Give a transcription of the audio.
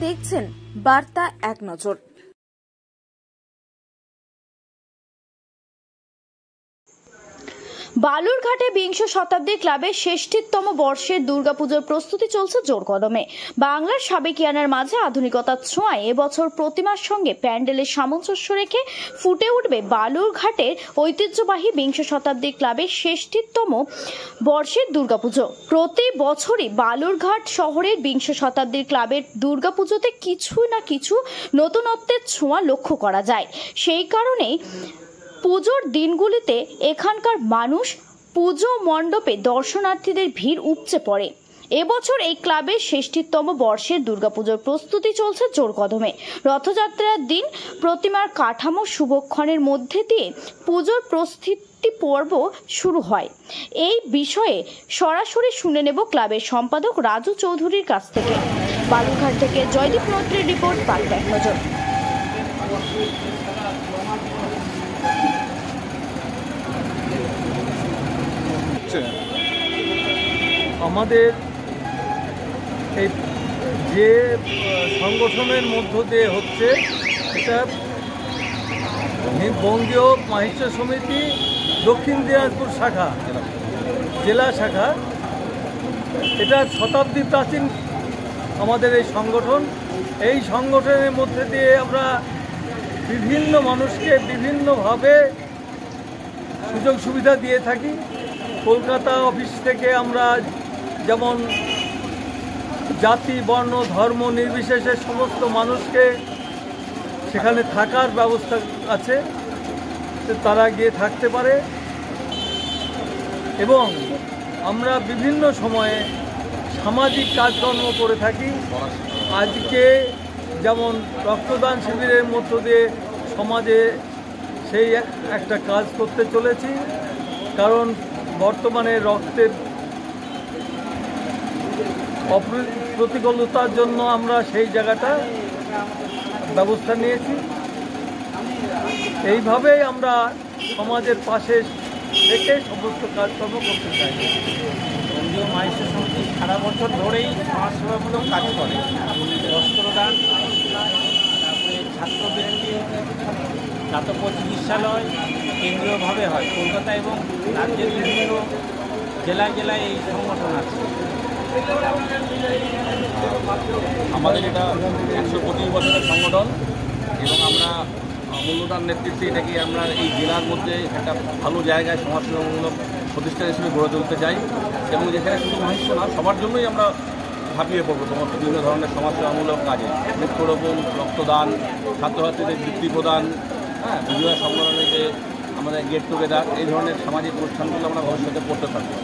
দেখছেন বার্তা এক নজর। বালুরঘাটে বিংশ শতাব্দী ক্লাবের ৬৬তম বর্ষের দুর্গাপুজোর প্রস্তুতি চলছে জোর কদমে। বাংলার সাবেকিয়ানার মাঝে আধুনিকতার ছোঁয়ায় এবছর প্রতিমার সঙ্গে প্যান্ডেলের সামঞ্জস্য রেখে ফুটে উঠবে বালুরঘাটের ঐতিহ্যবাহী বিংশ শতাব্দী ক্লাবের ৬৬তম বর্ষের দুর্গাপুজো। প্রতি বছরই বালুরঘাট শহরের বিংশ শতাব্দীর ক্লাবের দুর্গাপুজোতে কিছু না কিছু নতুনত্বের ছোঁয়া লক্ষ্য করা যায়। সেই কারণেই পুজোর দিনগুলিতে এখানকার মানুষ পুজো মণ্ডপে দর্শনার্থীদের ভিড় উপচে পড়ে। এবছর এই ক্লাবের ৬৬তম বর্ষের দুর্গাপুজোর প্রস্তুতি চলছে জোর কদমে। রথযাত্রার দিন প্রতিমার কাঠামো শুভক্ষণের মধ্যে দিয়ে পুজোর প্রস্তুতি পর্ব শুরু হয়। এই বিষয়ে সরাসরি শুনে নেব ক্লাবের সম্পাদক রাজু চৌধুরীর কাছ থেকে। বালুরঘাট থেকে জয়দীপ মৈত্রীর রিপোর্ট, বার্তা এক নজর। আমাদের এই যে সংগঠনের মধ্য দিয়ে হচ্ছে, এটা বঙ্গীয় মাহিষ্য সমিতি দক্ষিণ দিনাজপুর শাখা, জেলা শাখা। এটা শতাব্দী প্রাচীন আমাদের এই সংগঠন। এই সংগঠনের মধ্যে দিয়ে আমরা বিভিন্ন মানুষকে বিভিন্নভাবে সুযোগ সুবিধা দিয়ে থাকি। কলকাতা অফিস থেকে আমরা যেমন জাতি, বর্ণ, ধর্ম নির্বিশেষে সমস্ত মানুষকে সেখানে থাকার ব্যবস্থা আছে, তারা গিয়ে থাকতে পারে। এবং আমরা বিভিন্ন সময়ে সামাজিক কাজকর্ম করে থাকি। আজকে যেমন রক্তদান শিবিরের মধ্য দিয়ে সমাজে সেই একটা কাজ করতে চলেছি, কারণ বর্তমানে রক্তের প্রতিকূলতার জন্য আমরা সেই জায়গাটা ব্যবস্থা নিয়েছি। এইভাবেই আমরা সমাজের পাশে থেকে সমস্ত কাজকর্ম করতে চাই। বঙ্গীয় মাহিষ্য সমিতি সারা বছর ধরেই সমাজসেবামূলক কাজ করে। বস্ত্রদান, তারপরে ছাত্রবৃত্তি, দাতব্য চিকিৎসালয় কেন্দ্রীয়ভাবে হয়। কলকাতা এবং রাজ্যের বিভিন্ন জেলায় জেলায় এই সংগঠন আছে। আমাদের এটা ১২৫ বছরের সংগঠন এবং আমরা মূল্যদান নেতৃত্বে এটাকে আমরা এই জেলার মধ্যে একটা ভালো জায়গায় সমাজসেবামূলক প্রতিষ্ঠান হিসেবে গড়ে তুলতে চাই। এবং যেখানে শুধু মাহিষ্য না, সবার জন্যই আমরা ঝাঁপিয়ে পড়বো সমস্ত বিভিন্ন ধরনের সমাজসেবামূলক কাজে। বৃক্ষরোপণ, রক্তদান, ছাত্রছাত্রীদের বৃত্তি প্রদান, বিজয়া সম্মেলনে যে আমাদের গেট টুগেদার, এই ধরনের সামাজিক অনুষ্ঠানগুলো আমরা ভবিষ্যতে করতে থাকবো।